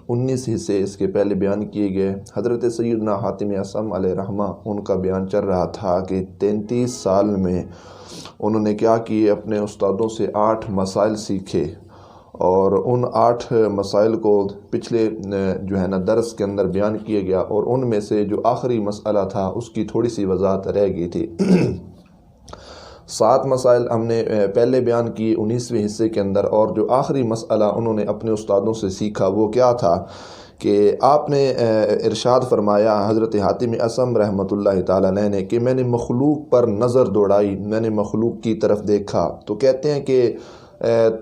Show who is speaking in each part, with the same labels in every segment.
Speaker 1: 19 حصے اس کے پہلے بیان کیے گئے۔ حضرت سیدنا حاتم اصم علیہ رحمہ ان کا بیان چل رہا تھا کہ 33 سال میں انہوں نے کیا کیے، اپنے استادوں سے 8 مسائل سیکھے، اور ان 8 مسائل کو پچھلے درس کے اندر بیان کیا گیا، اور ان میں سے جو آخری مسئلہ تھا اس کی تھوڑی سی وضاحت رہ گئی تھی۔ 7 مسائل ہم نے پہلے بیان کی 19ویں حصے کے اندر، اور جو آخری مسئلہ انہوں نے اپنے استادوں سے سیکھا وہ کیا تھا کہ آپ نے ارشاد فرمایا حضرت حاتم اصم رحمۃ اللہ تعالیٰ علیہ نے کہ میں نے مخلوق پر نظر دوڑائی، میں نے مخلوق کی طرف دیکھا، تو کہتے ہیں کہ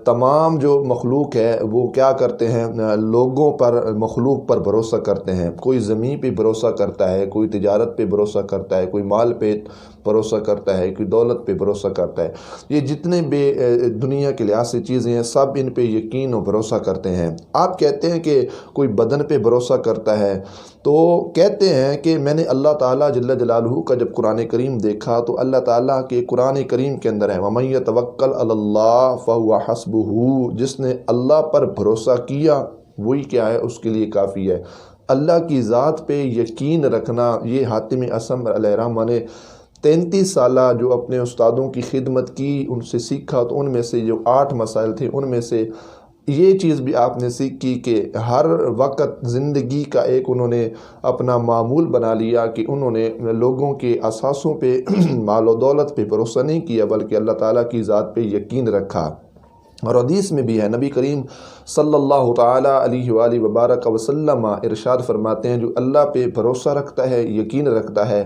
Speaker 1: تمام جو مخلوق ہے وہ کیا کرتے ہیں، لوگوں پر، مخلوق پر بھروسہ کرتے ہیں۔ کوئی زمین پہ بھروسہ کرتا ہے، کوئی تجارت پہ بھروسہ کرتا ہے، کوئی مال پہ بھروسہ کرتا ہے، کوئی دولت پہ بھروسہ کرتا ہے۔ یہ جتنے بھی دنیا کے لحاظ سے چیزیں ہیں سب ان پہ یقین و بھروسہ کرتے ہیں۔ آپ کہتے ہیں کہ کوئی بدن پہ بھروسہ کرتا ہے، تو کہتے ہیں کہ میں نے اللہ تعالیٰ جل جلالہ کا جب قرآن کریم دیکھا تو اللہ تعالیٰ کے قرآن کریم کے اندر ہے وَمَن يَتَوَكَّلْ عَلَى اللَّهِ فَهُوَ حَسْبُهُ، جس نے اللہ پر بھروسہ کیا وہی کیا ہے، اس کے لیے کافی ہے۔ اللہ کی ذات پہ یقین رکھنا، یہ حاتم اصم علیہ رحمہ نے 33 سالہ جو اپنے استادوں کی خدمت کی، ان سے سیکھا، تو ان میں سے جو 8 مسائل تھے ان میں سے یہ چیز بھی آپ نے سیکھی کہ ہر وقت زندگی کا ایک انہوں نے اپنا معمول بنا لیا کہ انہوں نے لوگوں کے اثاثوں پہ مال و دولت پہ بھروسہ نہیں کیا بلکہ اللہ تعالیٰ کی ذات پہ یقین رکھا۔ اور حدیث میں بھی ہے، نبی کریم صلی اللہ تعالیٰ علیہ وآلہ وبارک وسلم ارشاد فرماتے ہیں جو اللہ پہ بھروسہ رکھتا ہے، یقین رکھتا ہے،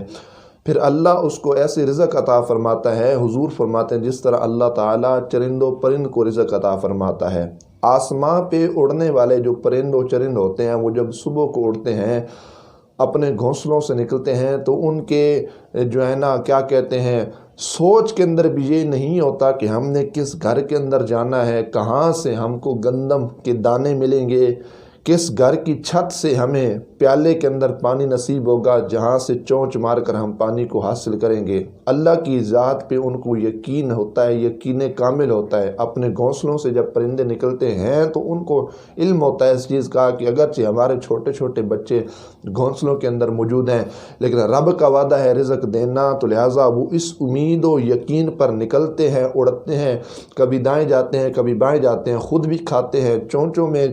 Speaker 1: پھر اللہ اس کو ایسے رزق عطا فرماتا ہے، حضور فرماتے ہیں جس طرح اللہ تعالیٰ چرند و پرند کو رزق عطا فرماتا ہے۔ آسمان پہ اڑنے والے جو پرند و چرند ہوتے ہیں وہ جب صبح کو اڑتے ہیں، اپنے گھونسلوں سے نکلتے ہیں، تو ان کے کیا کہتے ہیں، سوچ کے اندر بھی یہ نہیں ہوتا کہ ہم نے کس گھر کے اندر جانا ہے، کہاں سے ہم کو گندم کے دانے ملیں گے، کس گھر کی چھت سے ہمیں پیالے کے اندر پانی نصیب ہوگا جہاں سے چونچ مار کر ہم پانی کو حاصل کریں گے۔ اللہ کی ذات پہ ان کو یقین ہوتا ہے، یقین کامل ہوتا ہے۔ اپنے گھونسلوں سے جب پرندے نکلتے ہیں تو ان کو علم ہوتا ہے اس چیز کا کہ اگرچہ ہمارے چھوٹے چھوٹے بچے گھونسلوں کے اندر موجود ہیں لیکن رب کا وعدہ ہے رزق دینا، تو لہٰذا وہ اس امید و یقین پر نکلتے ہیں، اڑتے ہیں، کبھی دائیں جاتے ہیں کبھی بائیں جاتے ہیں، خود بھی کھاتے ہیں، چونچوں میں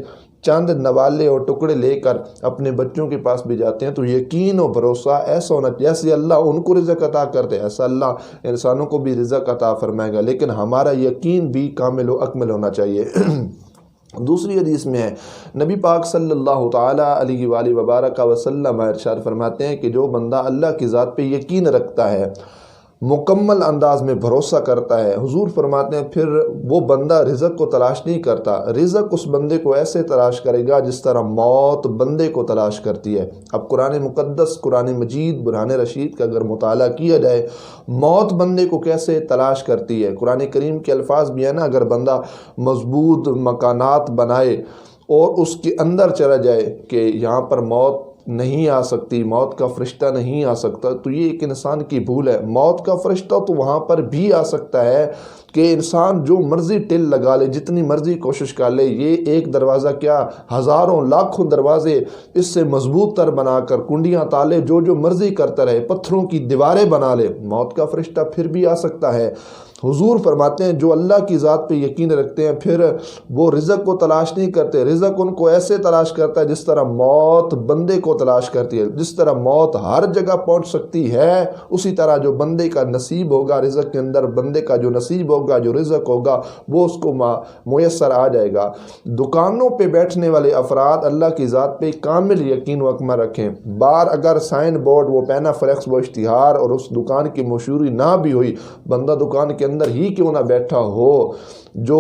Speaker 1: چند نوالے اور ٹکڑے لے کر اپنے بچوں کے پاس بھی جاتے ہیں۔ تو یقین و بھروسہ ایسا ہونا، جیسے اللہ ان کو رزق عطا کرتے ہیں ایسا اللہ انسانوں کو بھی رزق عطا فرمائے گا، لیکن ہمارا یقین بھی کامل و اکمل ہونا چاہیے۔ دوسری حدیث میں ہے، نبی پاک صلی اللہ تعالیٰ علیہ وآلہ وبارک وسلم ارشاد فرماتے ہیں کہ جو بندہ اللہ کی ذات پہ یقین رکھتا ہے، مکمل انداز میں بھروسہ کرتا ہے، حضور فرماتے ہیں پھر وہ بندہ رزق کو تلاش نہیں کرتا، رزق اس بندے کو ایسے تلاش کرے گا جس طرح موت بندے کو تلاش کرتی ہے۔ اب قرآن مقدس، قرآن مجید، برہان رشید کا اگر مطالعہ کیا جائے، موت بندے کو کیسے تلاش کرتی ہے، قرآن کریم کے الفاظ بھی ہے نا، اگر بندہ مضبوط مکانات بنائے اور اس کے اندر چلا جائے کہ یہاں پر موت نہیں آ سکتی، موت کا فرشتہ نہیں آ سکتا، تو یہ ایک انسان کی بھول ہے۔ موت کا فرشتہ تو وہاں پر بھی آ سکتا ہے کہ انسان جو مرضی ٹل لگا لے، جتنی مرضی کوشش کر لے، یہ ایک دروازہ کیا ہزاروں لاکھوں دروازے اس سے مضبوط تر بنا کر کنڈیاں تالے جو مرضی کرتا رہے، پتھروں کی دیواریں بنا لے، موت کا فرشتہ پھر بھی آ سکتا ہے۔ حضور فرماتے ہیں جو اللہ کی ذات پہ یقین رکھتے ہیں پھر وہ رزق کو تلاش نہیں کرتے، رزق ان کو ایسے تلاش کرتا ہے جس طرح موت بندے کو تلاش کرتی ہے۔ جس طرح موت ہر جگہ پہنچ سکتی ہے، اسی طرح جو بندے کا نصیب ہوگا رزق کے اندر، بندے کا جو نصیب ہوگا، جو رزق ہوگا وہ اس کو میسر آ جائے گا۔ دکانوں پہ بیٹھنے والے افراد اللہ کی ذات پہ کامل یقین و عقیدہ رکھیں، بار اگر سائن بورڈ، وہ پینا فلیکس، وہ اشتہار اور اس دکان کی مشہوری نہ بھی ہوئی، بندہ دکان کے اندر ہی کیوں نہ بیٹھا ہو، جو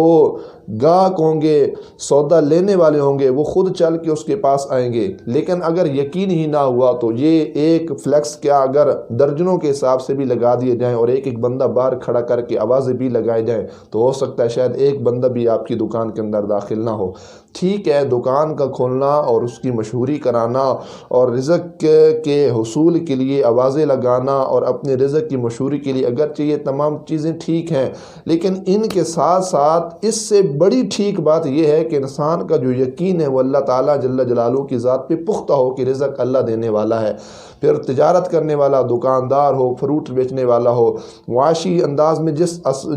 Speaker 1: گاہک ہوں گے، سودا لینے والے ہوں گے، وہ خود چل کے اس کے پاس آئیں گے، لیکن اگر یقین ہی نہ ہوا تو یہ ایک فلیکس کیا اگر درجنوں کے حساب سے بھی لگا دیے جائیں اور ایک ایک بندہ باہر کھڑا کر کے آوازیں بھی لگائے جائیں تو ہو سکتا ہے شاید ایک بندہ بھی آپ کی دکان کے اندر داخل نہ ہو۔ ٹھیک ہے، دکان کا کھولنا اور اس کی مشہوری کرانا اور رزق کے حصول کے لیے آوازیں لگانا اور اپنے رزق کی مشہوری کے لیے، اگرچہ یہ تمام چیزیں ٹھیک ہیں، لیکن ان کے ساتھ ساتھ ساتھ اس سے بڑی ٹھیک بات یہ ہے کہ انسان کا جو یقین ہے وہ اللہ تعالیٰ جل جلالہ کی ذات پہ پختہ ہو کہ رزق اللہ دینے والا ہے۔ پھر تجارت کرنے والا دکاندار ہو، فروٹ بیچنے والا ہو، معاشی انداز میں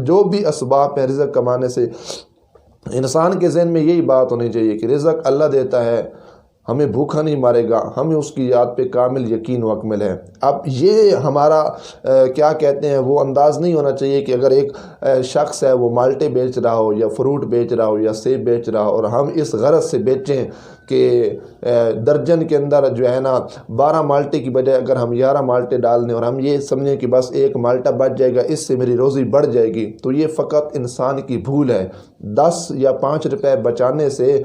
Speaker 1: جو بھی اسباب ہیں رزق کمانے سے، انسان کے ذہن میں یہی بات ہونی چاہیے کہ رزق اللہ دیتا ہے، ہمیں بھوکا نہیں مارے گا، ہمیں اس کی یاد پہ کامل یقین و عقل ہے۔ اب یہ ہمارا کیا کہتے ہیں وہ انداز نہیں ہونا چاہیے کہ اگر ایک شخص ہے وہ مالٹے بیچ رہا ہو یا فروٹ بیچ رہا ہو یا سیب بیچ رہا ہو اور ہم اس غرض سے بیچیں کہ درجن کے اندر جو ہے نا 12 مالٹے کی بجائے اگر ہم 11 مالٹے ڈال دیں اور ہم یہ سمجھیں کہ بس ایک مالٹا بچ جائے گا، اس سے میری روزی بڑھ جائے گی، تو یہ فقط انسان کی بھول ہے۔ 10 یا 5 روپے بچانے سے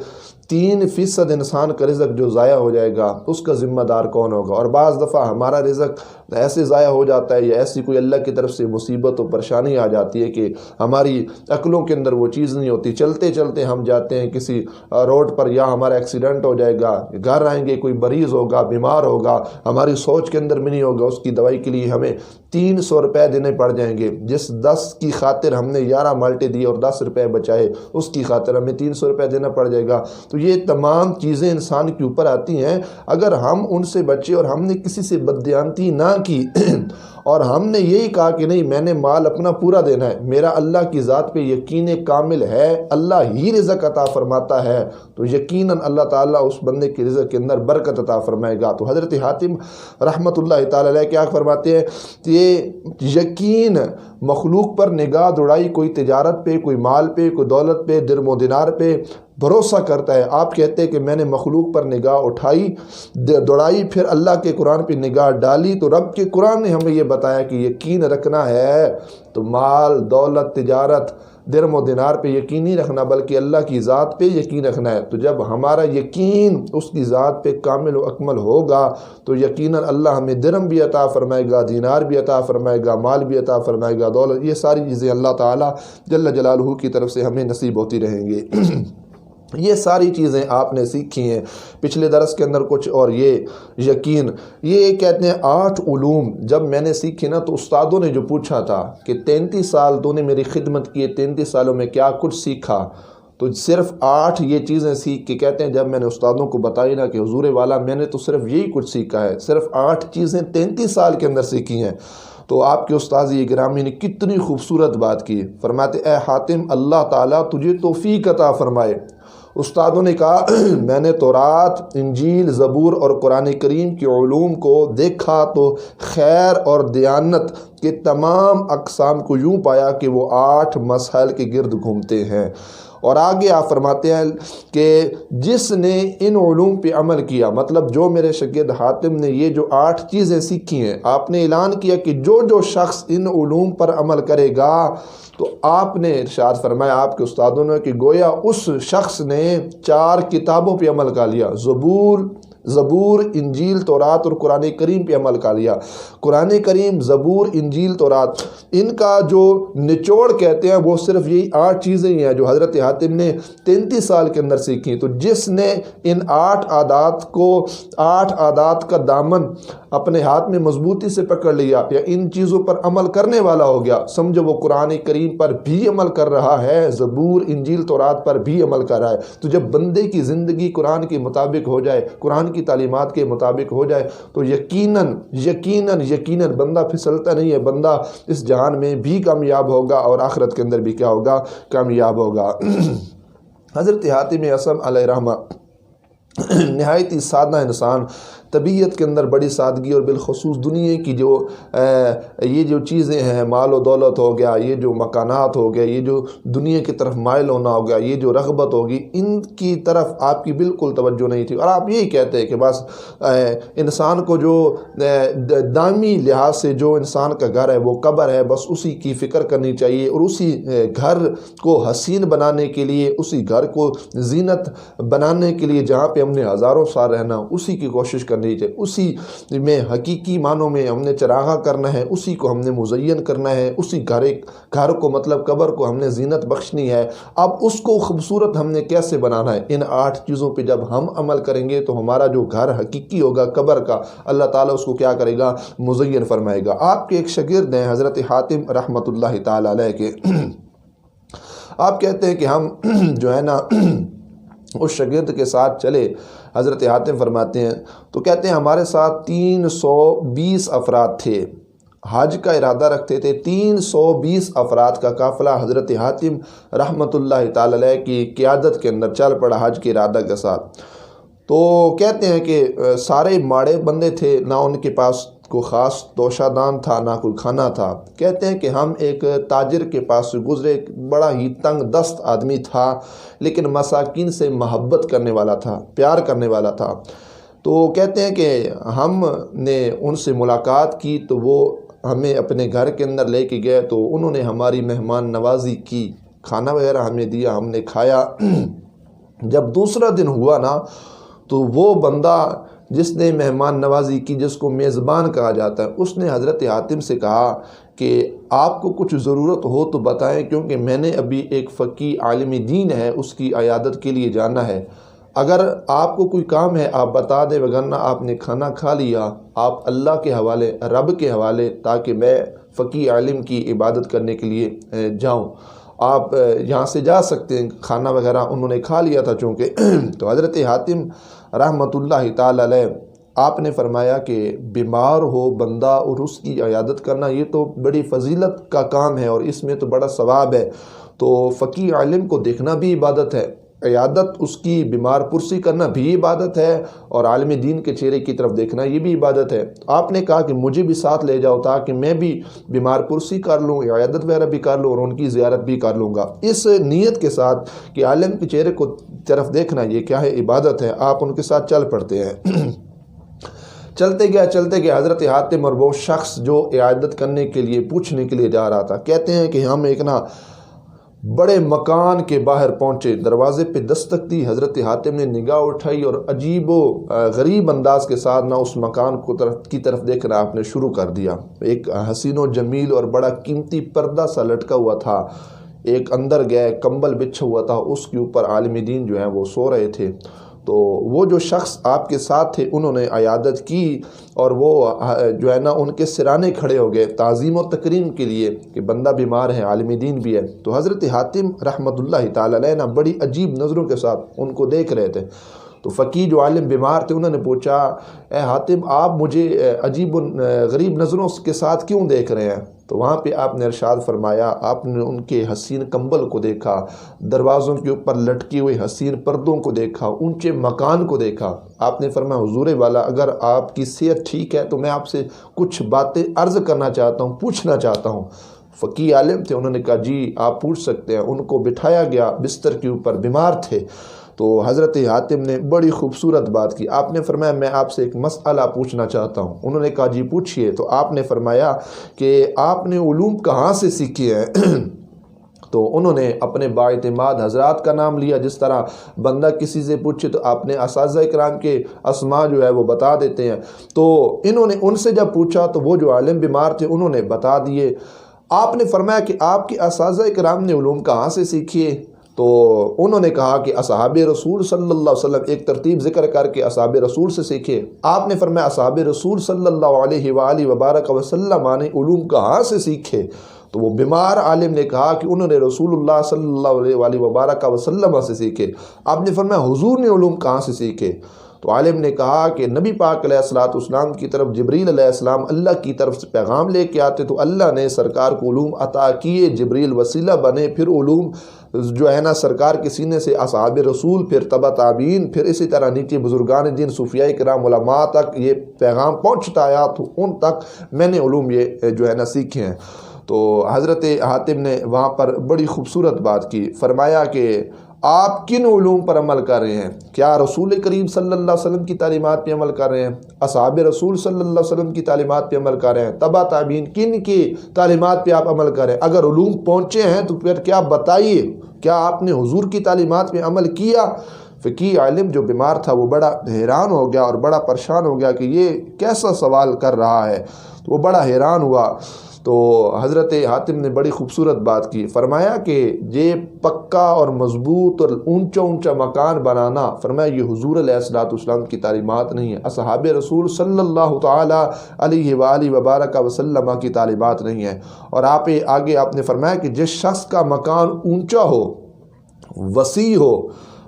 Speaker 1: 3% انسان کا رزق جو ضائع ہو جائے گا اس کا ذمہ دار کون ہوگا؟ اور بعض دفعہ ہمارا رزق ایسے ضائع ہو جاتا ہے یا ایسی کوئی اللہ کی طرف سے مصیبت و پریشانی آ جاتی ہے کہ ہماری عقلوں کے اندر وہ چیز نہیں ہوتی، چلتے چلتے ہم جاتے ہیں کسی روڈ پر یا ہمارا ایکسیڈنٹ ہو جائے گا، گھر آئیں گے کوئی مریض ہوگا، بیمار ہوگا، ہماری سوچ کے اندر بھی نہیں ہوگا، اس کی دوائی کے لیے ہمیں 300 روپے دینے پڑ جائیں گے۔ جس 10 کی خاطر ہم نے 11 مالٹے دیے اور 10 روپے بچائے، اس کی خاطر ہمیں 300 روپے دینا پڑ جائے گا۔ تو یہ تمام چیزیں انسان کے اوپر آتی ہیں، اگر ہم ان سے بچے اور ہم نے کسی سے بددیانتی نہ کی اور ہم نے یہی کہا کہ نہیں میں نے مال اپنا پورا دینا ہے، میرا اللہ کی ذات پہ یقین کامل ہے، اللہ ہی رزق عطا فرماتا ہے، تو یقیناً اللہ تعالیٰ اس بندے کے رزق کے اندر برکت عطا فرمائے گا۔ تو حضرت حاتم رحمۃ اللہ تعالیٰ علیہ کیا فرماتے ہیں کہ یہ یقین مخلوق پر نگاہ دوڑائی، کوئی تجارت پہ، کوئی مال پہ، کوئی دولت پہ، درم و دینار پہ بھروسہ کرتا ہے۔ آپ کہتے ہیں کہ میں نے مخلوق پر نگاہ اٹھائی دوڑائی، پھر اللہ کے قرآن پہ نگاہ ڈالی، تو رب کے قرآن نے ہمیں یہ بتایا کہ یقین رکھنا ہے تو مال، دولت، تجارت، درم و دینار پہ یقین نہیں رکھنا بلکہ اللہ کی ذات پہ یقین رکھنا ہے۔ تو جب ہمارا یقین اس کی ذات پہ کامل و اکمل ہوگا تو یقیناً اللہ ہمیں درم بھی عطا فرمائے گا، دینار بھی عطا فرمائے گا، مال بھی عطا فرمائے گا، دولت، یہ ساری چیزیں اللہ تعالیٰ جل جلالہ کی طرف سے ہمیں نصیب ہوتی رہیں گی۔ یہ ساری چیزیں آپ نے سیکھی ہیں پچھلے درس کے اندر کچھ، اور یہ یقین، یہ کہتے ہیں 8 علوم جب میں نے سیکھی نا تو استادوں نے جو پوچھا تھا کہ 33 سال تو نے میری خدمت کی ہے، 33 سالوں میں کیا کچھ سیکھا؟ تو صرف 8 یہ چیزیں سیکھ کے کہتے ہیں جب میں نے استادوں کو بتائی نا کہ حضور والا میں نے تو صرف یہی کچھ سیکھا ہے، صرف 8 چیزیں 33 سال کے اندر سیکھی ہیں۔ تو آپ کے استاذ گرامی نے کتنی خوبصورت بات کی، فرماتے اے حاتم اللہ تعالیٰ تجھے توفیق عطا فرمائے۔ استادوں نے کہا میں نے تورات، انجیل، زبور اور قرآن کریم کے علوم کو دیکھا تو خیر اور دیانت کے تمام اقسام کو یوں پایا کہ وہ 8 مسائل کے گرد گھومتے ہیں۔ اور آگے آپ فرماتے ہیں کہ جس نے ان علوم پہ عمل کیا، مطلب جو میرے شاگرد حاتم نے یہ جو 8 چیزیں سیکھی ہیں، آپ نے اعلان کیا کہ جو شخص ان علوم پر عمل کرے گا تو آپ نے ارشاد فرمایا آپ کے استادوں نے کہ گویا اس شخص نے 4 کتابوں پہ عمل کر لیا، زبور، انجیل، تورات اور قرآن کریم پہ عمل کر لیا۔ قرآن کریم، زبور، انجیل، تورات، ان کا جو نچوڑ کہتے ہیں وہ صرف یہی 8 چیزیں ہی ہیں جو حضرت حاتم نے 33 سال کے اندر سیکھی۔ تو جس نے ان 8 عادات کا دامن اپنے ہاتھ میں مضبوطی سے پکڑ لیا یا ان چیزوں پر عمل کرنے والا ہو گیا، سمجھو وہ قرآن کریم پر بھی عمل کر رہا ہے، زبور، انجیل، تورات پر بھی عمل کر رہا ہے۔ تو جب بندے کی زندگی قرآن کے مطابق ہو جائے، قرآن کی تعلیمات کے مطابق ہو جائے تو یقیناً بندہ پھسلتا نہیں ہے، بندہ اس جہان میں بھی کامیاب ہوگا اور آخرت کے اندر بھی کیا ہوگا؟ کامیاب ہوگا۔ حضرت حاتم اصم علیہ رحمہ نہایت ہی سادہ انسان، طبیعت کے اندر بڑی سادگی، اور بالخصوص دنیا کی یہ جو چیزیں ہیں، مال و دولت ہو گیا، یہ جو مکانات ہو گئے، یہ جو دنیا کی طرف مائل ہونا ہو گیا، یہ جو رغبت ہوگی، ان کی طرف آپ کی بالکل توجہ نہیں تھی، اور آپ یہی کہتے ہیں کہ بس انسان کو جو دائمی لحاظ سے جو انسان کا گھر ہے وہ قبر ہے، بس اسی کی فکر کرنی چاہیے، اور اسی گھر کو حسین بنانے کے لیے، اسی گھر کو زینت بنانے کے لیے جہاں پہ ہم نے ہزاروں سال رہنا، اسی کی کوشش کرنی چاہیے، اسی میں حقیقی معنوں میں ہم نے چراغاں کرنا ہے، اسی کو ہم نے مزین کرنا ہے، اسی گھر کو مطلب قبر کو ہم نے زینت بخشنی ہے۔ اب اس کو خوبصورت ہم نے کیسے بنانا ہے؟ ان 8 چیزوں پہ جب ہم عمل کریں گے تو ہمارا جو گھر حقیقی ہوگا قبر کا، اللہ تعالیٰ اس کو کیا کرے گا؟ مزین فرمائے گا۔ آپ کے ایک شاگرد ہیں حضرت حاتم رحمۃ اللہ تعالیٰ علیہ کے، آپ کہتے ہیں کہ ہم جو ہے نا اس شاگرد کے ساتھ چلے، حضرت حاتم فرماتے ہیں، تو کہتے ہیں ہمارے ساتھ 320 افراد تھے، حج کا ارادہ رکھتے تھے، 320 افراد کا قافلہ حضرت حاتم رحمۃ اللہ تعالی علیہ کی قیادت کے اندر چل پڑا حج کے ارادہ کے ساتھ۔ تو کہتے ہیں کہ سارے ماڑے بندے تھے، نہ ان کے پاس کوئی خاص توشہ دان تھا، نہ کوئی کھانا تھا۔ کہتے ہیں کہ ہم ایک تاجر کے پاس سے گزرے، بڑا ہی تنگ دست آدمی تھا، لیکن مساکین سے محبت کرنے والا تھا، پیار کرنے والا تھا۔ تو کہتے ہیں کہ ہم نے ان سے ملاقات کی تو وہ ہمیں اپنے گھر کے اندر لے کے گئے، تو انہوں نے ہماری مہمان نوازی کی، کھانا وغیرہ ہمیں دیا، ہم نے کھایا۔ جب دوسرا دن ہوا نا، تو وہ بندہ جس نے مہمان نوازی کی، جس کو میزبان کہا جاتا ہے، اس نے حضرت حاتم سے کہا کہ آپ کو کچھ ضرورت ہو تو بتائیں، کیونکہ میں نے ابھی ایک فقیہ عالم دین ہے، اس کی عیادت کے لیے جانا ہے۔ اگر آپ کو کوئی کام ہے آپ بتا دیں، وگرنہ آپ نے کھانا کھا لیا، آپ اللہ کے حوالے، رب کے حوالے، تاکہ میں فقیہ عالم کی عبادت کرنے کے لیے جاؤں۔ آپ یہاں سے جا سکتے ہیں، کھانا وغیرہ انہوں نے کھا لیا تھا چونکہ۔ تو حضرت حاتم رحمۃ اللہ تعالی علیہ آپ نے فرمایا کہ بیمار ہو بندہ اور اس کی عیادت کرنا یہ تو بڑی فضیلت کا کام ہے، اور اس میں تو بڑا ثواب ہے۔ تو فقیہ عالم کو دیکھنا بھی عبادت ہے، عیادت اس کی بیمار پرسی کرنا بھی عبادت ہے، اور عالم دین کے چہرے کی طرف دیکھنا یہ بھی عبادت ہے۔ آپ نے کہا کہ مجھے بھی ساتھ لے جاؤ تاکہ میں بھی بیمار پرسی کر لوں، عیادت وغیرہ بھی کر لوں، اور ان کی زیارت بھی کر لوں گا، اس نیت کے ساتھ کہ عالم کے چہرے کو طرف دیکھنا یہ کیا ہے، عبادت ہے۔ آپ ان کے ساتھ چل پڑتے ہیں۔ چلتے گیا حضرت حاتم اور وہ شخص جو عیادت کرنے کے لیے پوچھنے کے لیے جا رہا تھا، کہتے ہیں کہ ہم ایک بڑے مکان کے باہر پہنچے، دروازے پہ دستک دی، حضرت حاتم نے نگاہ اٹھائی اور عجیب و غریب انداز کے ساتھ اس مکان کی طرف دیکھنا آپ نے شروع کر دیا۔ ایک حسین و جمیل اور بڑا قیمتی پردہ سا لٹکا ہوا تھا، ایک اندر گئے کمبل بچھا ہوا تھا، اس کے اوپر عالم دین جو ہیں وہ سو رہے تھے۔ تو وہ جو شخص آپ کے ساتھ تھے انہوں نے عیادت کی، اور وہ جو ہے ان کے سرانے کھڑے ہو گئے تعظیم و تکریم کے لیے کہ بندہ بیمار ہے، عالم دین بھی ہے۔ تو حضرت حاتم رحمۃ اللہ تعالی علیہ بڑی عجیب نظروں کے ساتھ ان کو دیکھ رہے تھے۔ تو فقیہ جو عالم بیمار تھے انہوں نے پوچھا، اے حاتم آپ مجھے عجیب و غریب نظروں کے ساتھ کیوں دیکھ رہے ہیں؟ تو وہاں پہ آپ نے ارشاد فرمایا، آپ نے ان کے حسین کمبل کو دیکھا، دروازوں کے اوپر لٹکی ہوئے حسین پردوں کو دیکھا، اونچے مکان کو دیکھا۔ آپ نے فرمایا حضور والا، اگر آپ کی صحت ٹھیک ہے تو میں آپ سے کچھ باتیں عرض کرنا چاہتا ہوں، پوچھنا چاہتا ہوں۔ فقیہ عالم تھے، انہوں نے کہا جی آپ پوچھ سکتے ہیں۔ ان کو بٹھایا گیا بستر کے اوپر، بیمار تھے۔ تو حضرت حاتم نے بڑی خوبصورت بات کی، آپ نے فرمایا میں آپ سے ایک مسئلہ پوچھنا چاہتا ہوں۔ انہوں نے کہا جی پوچھئے۔ تو آپ نے فرمایا کہ آپ نے علوم کہاں سے سیکھے ہیں؟ تو انہوں نے اپنے بااعتماد حضرات کا نام لیا، جس طرح بندہ کسی سے پوچھے تو اپنے اساتذہ کرام کے اسماء جو ہے وہ بتا دیتے ہیں۔ تو انہوں نے ان سے جب پوچھا تو وہ جو عالم بیمار تھے انہوں نے بتا دیے۔ آپ نے فرمایا کہ آپ کے اساتذہ کرام نے علوم کہاں سے سیکھیے؟ تو انہوں نے کہا کہ اصحاب رسول صلی اللہ علیہ وسلم، ایک ترتیب ذکر کر کے اصحاب رسول سے سیکھے۔ آپ نے فرمایا اصحاب رسول صلی اللہ علیہ وآلہ وبارک وسلم نے علوم کہاں سے سیکھے؟ تو وہ بیمار عالم نے کہا کہ انہوں نے رسول اللہ صلی اللہ علیہ وآلہ وبارک وسلم سے سیکھے۔ آپ نے فرمایا حضور نے علوم کہاں سے سیکھے؟ تو عالم نے کہا کہ نبی پاک علیہ السلام کی طرف جبریل علیہ السلام اللہ کی طرف سے پیغام لے کے آتے تو اللہ نے سرکار کو علوم عطا کیے، جبریل وسیلہ بنے، پھر علوم جو ہے سرکار کے سینے سے اصحاب رسول، پھر تبع تابعین، پھر اسی طرح نیچے بزرگان دین، صوفیاء کرام، علماء تک یہ پیغام پہنچتا آیا، تو ان تک میں نے علوم یہ جو ہے سیکھے ہیں۔ تو حضرت حاتم نے وہاں پر بڑی خوبصورت بات کی، فرمایا کہ آپ کن علوم پر عمل کر رہے ہیں؟ کیا رسول کریم صلی اللہ علیہ وسلم کی تعلیمات پہ عمل کر رہے ہیں؟ اصحاب رسول صلی اللہ علیہ وسلم کی تعلیمات پہ عمل کر رہے ہیں؟ تبع تابعین کن کی تعلیمات پہ آپ عمل کر رہے ہیں؟ اگر علوم پہنچے ہیں تو پھر کیا بتائیے، کیا آپ نے حضور کی تعلیمات پہ عمل کیا؟ فقیہ عالم جو بیمار تھا وہ بڑا حیران ہو گیا اور بڑا پریشان ہو گیا کہ یہ کیسا سوال کر رہا ہے، تو وہ بڑا حیران ہوا۔ تو حضرت حاتم نے بڑی خوبصورت بات کی، فرمایا کہ یہ پکا اور مضبوط اور اونچا اونچا مکان بنانا، فرمایا یہ حضور علیہ السلام کی تعلیمات نہیں ہے، اصحاب رسول صلی اللہ تعالی علیہ وآلہ وبارک وسلم کی تعلیمات نہیں ہے۔ اور آگے آپ نے فرمایا کہ جس شخص کا مکان اونچا ہو، وسیع ہو،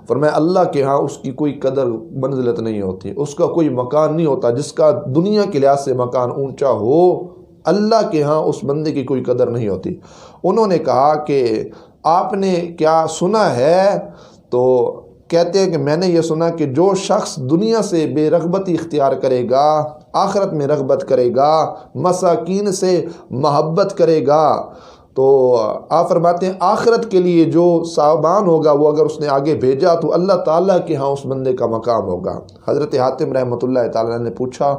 Speaker 1: فرمایا اللہ کے ہاں اس کی کوئی قدر منزلت نہیں ہوتی، اس کا کوئی مکان نہیں ہوتا جس کا دنیا کے لحاظ سے مکان اونچا ہو، اللہ کے ہاں اس بندے کی کوئی قدر نہیں ہوتی۔ انہوں نے کہا کہ آپ نے کیا سنا ہے؟ تو کہتے ہیں کہ میں نے یہ سنا کہ جو شخص دنیا سے بے رغبتی اختیار کرے گا، آخرت میں رغبت کرے گا، مساکین سے محبت کرے گا، تو آپ فرماتے ہیں آخرت کے لیے جو سامان ہوگا وہ اگر اس نے آگے بھیجا تو اللہ تعالیٰ کے ہاں اس بندے کا مقام ہوگا۔ حضرت حاتم رحمۃ اللہ تعالیٰ نے پوچھا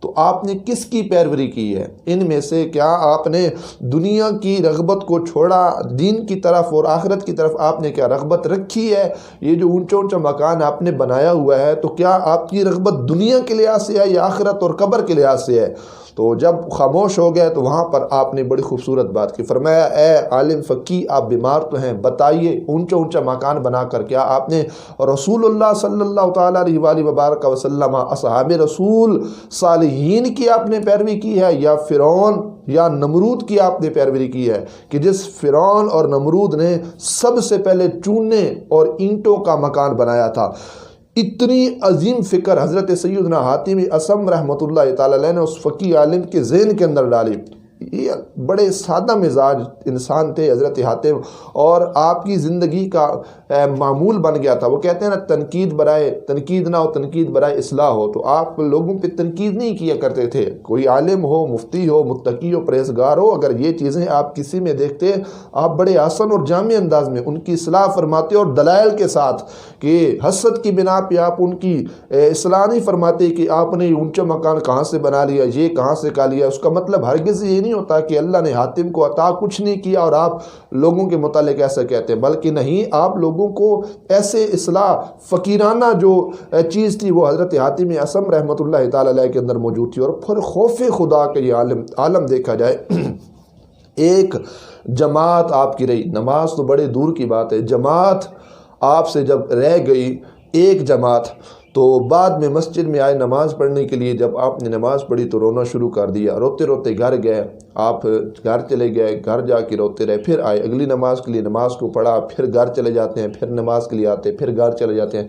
Speaker 1: تو آپ نے کس کی پیروی کی ہے؟ ان میں سے کیا آپ نے دنیا کی رغبت کو چھوڑا، دین کی طرف اور آخرت کی طرف آپ نے کیا رغبت رکھی ہے؟ یہ جو اونچا اونچا مکان آپ نے بنایا ہوا ہے تو کیا آپ کی رغبت دنیا کے لحاظ سے ہے یا آخرت اور قبر کے لحاظ سے ہے؟ تو جب خاموش ہو گئے تو وہاں پر آپ نے بڑی خوبصورت بات کی، فرمایا اے عالم فقیہ آپ بیمار تو ہیں، بتائیے اونچا اونچا مکان بنا کر کیا آپ نے رسول اللہ صلی اللہ تعالیٰ علیہ وآلہ وبارک وسلم، اصحاب رسول صالحین کی آپ نے پیروی کی ہے یا فرعون یا نمرود کی آپ نے پیروی کی ہے کہ جس فرعون اور نمرود نے سب سے پہلے چونے اور اینٹوں کا مکان بنایا تھا؟ اتنی عظیم فکر حضرت سیدنا حاتم اصم رحمۃ اللہ تعالی علیہ نے اس فقی عالم کے ذہن کے اندر ڈالی۔ یہ بڑے سادہ مزاج انسان تھے حضرت حاتم، اور آپ کی زندگی کا معمول بن گیا تھا۔ وہ کہتے ہیں نا تنقید نہ ہو، تنقید برائے اصلاح ہو، تو آپ لوگوں پہ تنقید نہیں کیا کرتے تھے۔ کوئی عالم ہو، مفتی ہو، متقی ہو، پرہیزگار ہو، اگر یہ چیزیں آپ کسی میں دیکھتے، آپ بڑے آسان اور جامع انداز میں ان کی اصلاح فرماتے اور دلائل کے ساتھ، کہ حسد کی بنا پہ آپ ان کی اصلاح نہیں فرماتے کہ آپ نے اونچا مکان کہاں سے بنا لیا، یہ کہاں سے کا لیا۔ اس کا مطلب ہرگز یہ نہیں ہوتا کہ اللہ نے حاتم کو عطا کچھ نہیں کیا اور آپ لوگوں کے متعلق ایسا کہتے ہیں، بلکہ نہیں، آپ لوگوں کو ایسے اصلاح فقیرانہ جو چیز تھی وہ حضرت حاتم اصم رحمۃ اللہ تعالی علیہ کے اندر موجود تھی۔ اور پھر خوف خدا کا یہ عالم دیکھا جائے، ایک جماعت آپ کی رہی، نماز تو بڑے دور کی بات ہے، جماعت آپ سے جب رہ گئی ایک جماعت، تو بعد میں مسجد میں آئے نماز پڑھنے کے لیے، جب آپ نے نماز پڑھی تو رونا شروع کر دیا، روتے روتے گھر گئے، آپ گھر چلے گئے، گھر جا کے روتے رہے، پھر آئے اگلی نماز کے لیے، نماز کو پڑھا، پھر گھر چلے جاتے ہیں، پھر نماز کے لیے آتے، پھر گھر چلے جاتے ہیں۔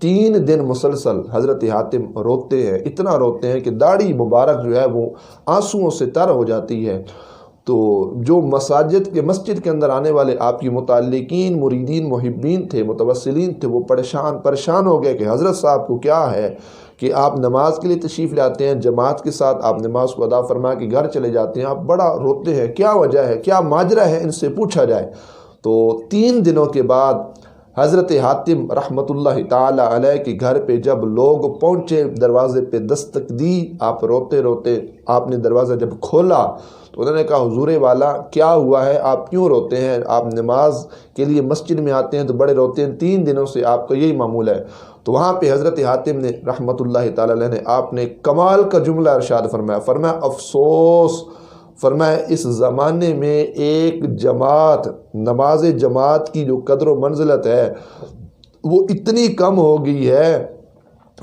Speaker 1: 3 دن مسلسل حضرت حاتم روتے ہیں، اتنا روتے ہیں کہ داڑھی مبارک جو ہے وہ آنسوؤں سے تر ہو جاتی ہے۔ تو جو مسجد کے اندر آنے والے آپ کی متعلقین، مریدین، محبین تھے، متوسلین تھے، وہ پریشان ہو گئے کہ حضرت صاحب کو کیا ہے کہ آپ نماز کے لیے تشریف لاتے ہیں، جماعت کے ساتھ آپ نماز کو ادا فرما کے گھر چلے جاتے ہیں، آپ بڑا روتے ہیں، کیا وجہ ہے، کیا ماجرا ہے، ان سے پوچھا جائے۔ تو 3 دنوں کے بعد حضرت حاتم رحمۃ اللہ تعالی علیہ کے گھر پہ جب لوگ پہنچے، دروازے پہ دستک دی، آپ روتے روتے آپ نے دروازہ جب کھولا تو انہوں نے کہا حضور والا کیا ہوا ہے، آپ کیوں روتے ہیں؟ آپ نماز کے لیے مسجد میں آتے ہیں تو بڑے روتے ہیں، 3 دنوں سے آپ کا یہی معمول ہے۔ تو وہاں پہ حضرت حاتم نے رحمۃ اللہ تعالی علیہ نے آپ نے کمال کا جملہ ارشاد فرمایا افسوس، فرمایا اس زمانے میں ایک جماعت، نماز جماعت کی جو قدر و منزلت ہے وہ اتنی کم ہو گئی ہے،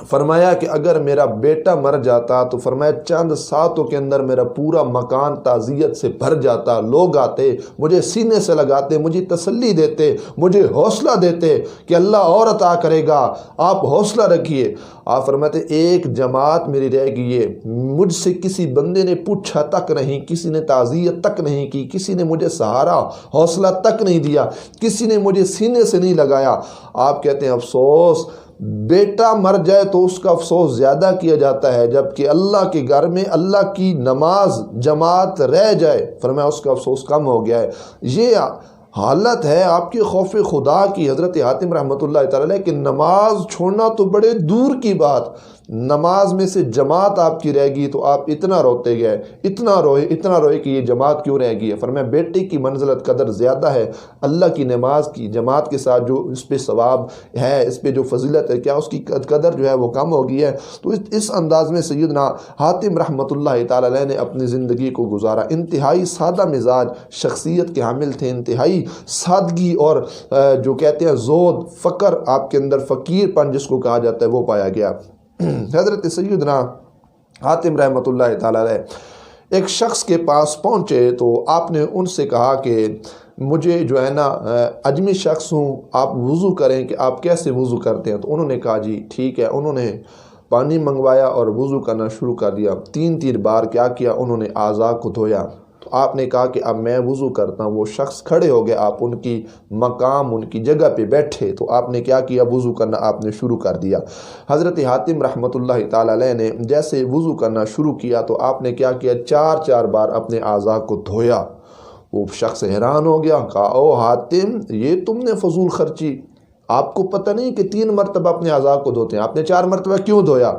Speaker 1: فرمایا کہ اگر میرا بیٹا مر جاتا تو فرمایا چند ساتوں کے اندر میرا پورا مکان تعزیت سے بھر جاتا، لوگ آتے مجھے سینے سے لگاتے، مجھے تسلی دیتے، مجھے حوصلہ دیتے کہ اللہ اور عطا کرے گا، آپ حوصلہ رکھیے۔ آپ فرماتے ایک جماعت میری رہ گئی ہے، مجھ سے کسی بندے نے پوچھا تک نہیں، کسی نے تعزیت تک نہیں کی، کسی نے مجھے سہارا حوصلہ تک نہیں دیا، کسی نے مجھے سینے سے نہیں لگایا۔ آپ کہتے ہیں افسوس، بیٹا مر جائے تو اس کا افسوس زیادہ کیا جاتا ہے، جبکہ اللہ کے گھر میں اللہ کی نماز جماعت رہ جائے، فرمایا اس کا افسوس کم ہو گیا ہے۔ یہ حالت ہے آپ کی خوف خدا کی، حضرت حاتم رحمۃ اللہ تعالی علیہ کہ نماز چھوڑنا تو بڑے دور کی بات، نماز میں سے جماعت آپ کی رہ گئی تو آپ اتنا روتے گئے، اتنا روئے کہ یہ جماعت کیوں رہ گئی ہے۔ فرمایا بیٹے کی منزلت قدر زیادہ ہے اللہ کی نماز کی جماعت کے ساتھ، جو اس پہ ثواب ہے، اس پہ جو فضیلت ہے، کیا اس کی قدر جو ہے وہ کم ہو گئی ہے؟ تو اس انداز میں سیدنا حاتم رحمۃ اللہ تعالی علیہ نے اپنی زندگی کو گزارا۔ انتہائی سادہ مزاج شخصیت کے حامل تھے، انتہائی سادگی اور جو کہتے ہیں زہد، فقر آپ کے اندر، فقیر پن جس کو کہا جاتا ہے، وہ پایا گیا۔ حضرت سیدنا حاتم رحمۃ اللہ تعالی علیہ ایک شخص کے پاس پہنچے تو آپ نے ان سے کہا کہ مجھے جو ہے نا اجمی شخص ہوں، آپ وضو کریں کہ آپ کیسے وضو کرتے ہیں؟ تو انہوں نے کہا جی ٹھیک ہے۔ انہوں نے پانی منگوایا اور وضو کرنا شروع کر دیا۔ 3 بار کیا کیا؟ انہوں نے اعضاء کو دھویا۔ تو آپ نے کہا کہ اب میں وضو کرتا ہوں۔ وہ شخص کھڑے ہو گئے، آپ ان کی مقام، ان کی جگہ پہ بیٹھے، تو آپ نے کیا کیا؟ وضو کرنا آپ نے شروع کر دیا۔ حضرت حاتم رحمۃ اللہ تعالی علیہ نے جیسے وضو کرنا شروع کیا تو آپ نے کیا کیا؟ 4 بار اپنے اعضاء کو دھویا۔ وہ شخص حیران ہو گیا، کہا او حاتم یہ تم نے فضول خرچی، آپ کو پتہ نہیں کہ 3 مرتبہ اپنے اعضاء کو دھوتے ہیں، آپ نے 4 مرتبہ کیوں دھویا؟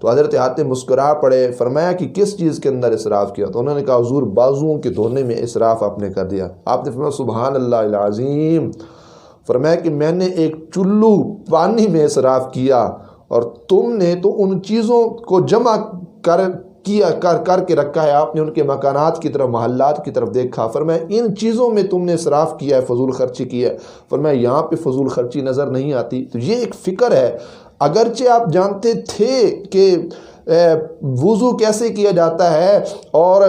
Speaker 1: تو حضرت حاتم مسکرا پڑے، فرمایا کہ کس چیز کے اندر اسراف کیا؟ تو انہوں نے کہا حضور بازوؤں کے دھونے میں اسراف آپ نے کر دیا۔ آپ نے فرمایا سبحان اللہ العظیم، فرمایا کہ میں نے ایک چلو پانی میں اسراف کیا اور تم نے تو ان چیزوں کو جمع کر کے رکھا ہے، آپ نے ان کے مکانات کی طرف، محلات کی طرف دیکھا، فرمایا ان چیزوں میں تم نے اسراف کیا ہے، فضول خرچی کی ہے۔ فرمایا یہاں پہ فضول خرچی نظر نہیں آتی۔ تو یہ ایک فکر ہے، اگرچہ آپ جانتے تھے کہ وضو کیسے کیا جاتا ہے اور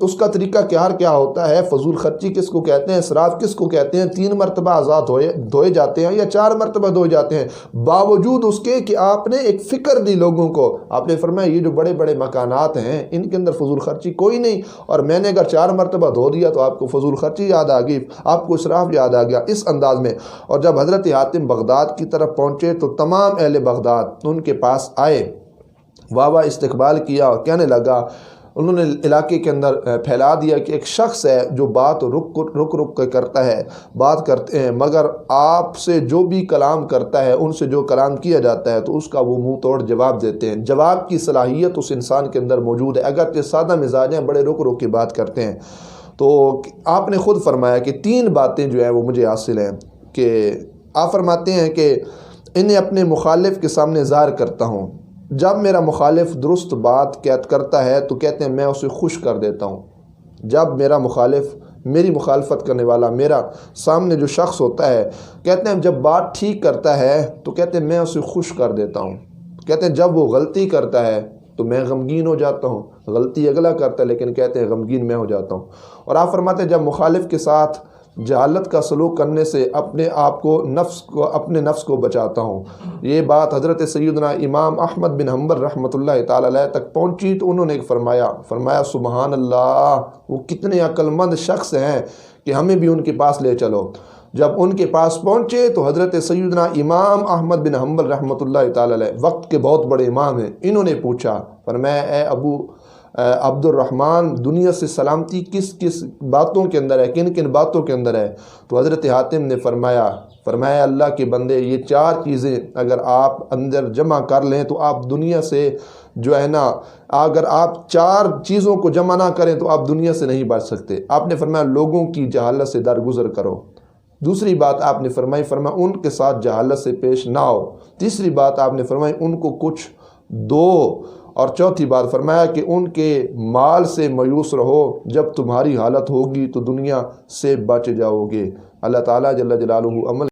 Speaker 1: اس کا طریقہ کیا ہوتا ہے، فضول خرچی کس کو کہتے ہیں، اسراف کس کو کہتے ہیں، 3 مرتبہ اعضاء دھوئے جاتے ہیں یا 4 مرتبہ دھوئے جاتے ہیں، باوجود اس کے کہ آپ نے ایک فکر دی لوگوں کو۔ آپ نے فرمایا یہ جو بڑے بڑے مکانات ہیں ان کے اندر فضول خرچی کوئی نہیں، اور میں نے اگر 4 مرتبہ دھو دیا تو آپ کو فضول خرچی یاد آ گئی، آپ کو اسراف یاد آ گیا، اس انداز میں۔ اور جب حضرت حاتم بغداد کی طرف پہنچے تو تمام اہل بغداد ان کے پاس آئے، واہ واہ استقبال کیا اور کہنے لگا، انہوں نے علاقے کے اندر پھیلا دیا کہ ایک شخص ہے جو بات رک کے کرتا ہے، بات کرتے ہیں مگر آپ سے جو بھی کلام کرتا ہے، ان سے جو کلام کیا جاتا ہے تو اس کا وہ منہ توڑ جواب دیتے ہیں۔ جواب کی صلاحیت اس انسان کے اندر موجود ہے، اگرچہ سادہ مزاج ہیں، بڑے رک کے بات کرتے ہیں۔ تو آپ نے خود فرمایا کہ 3 باتیں جو ہیں وہ مجھے حاصل ہیں، کہ آپ فرماتے ہیں کہ انہیں اپنے مخالف کے سامنے ظاہر کرتا ہوں، جب میرا مخالف درست بات کرتا ہے تو کہتے ہیں میں اسے خوش کر دیتا ہوں، جب میرا مخالف، میری مخالفت کرنے والا، میرا سامنے جو شخص ہوتا ہے، کہتے ہیں جب بات ٹھیک کرتا ہے تو کہتے ہیں میں اسے خوش کر دیتا ہوں، کہتے ہیں جب وہ غلطی کرتا ہے تو میں غمگین ہو جاتا ہوں، غلطی اگلا کرتا ہے لیکن کہتے ہیں غمگین میں ہو جاتا ہوں۔ اور آپ فرماتے ہیں جب مخالف کے ساتھ جہالت کا سلوک کرنے سے اپنے نفس کو بچاتا ہوں۔ یہ بات حضرت سیدنا امام احمد بن حنبل رحمۃ اللہ تعالی علیہ تک پہنچی تو انہوں نے فرمایا سبحان اللہ، وہ کتنے عقل مند شخص ہیں کہ ہمیں بھی ان کے پاس لے چلو۔ جب ان کے پاس پہنچے تو حضرت سیدنا امام احمد بن حنبل رحمۃ اللہ تعالی علیہ وقت کے بہت بڑے امام ہیں، انہوں نے پوچھا، فرمایا اے ابو عبد الرحمن، دنیا سے سلامتی کس کس باتوں کے اندر ہے، کن کن باتوں کے اندر ہے؟ تو حضرت حاتم نے فرمایا اللہ کے بندے، یہ 4 چیزیں اگر آپ اندر جمع کر لیں تو آپ دنیا سے جو ہے نا، اگر آپ 4 چیزوں کو جمع نہ کریں تو آپ دنیا سے نہیں بچ سکتے۔ آپ نے فرمایا لوگوں کی جہالت سے درگزر کرو، دوسری بات آپ نے فرمایا ان کے ساتھ جہالت سے پیش نہ ہو، تیسری بات آپ نے فرمائی ان کو کچھ دو، اور چوتھی بات فرمایا کہ ان کے مال سے مایوس رہو، جب تمہاری حالت ہوگی تو دنیا سے بچ جاؤ گے۔ اللہ تعالیٰ جل جلالہ عمل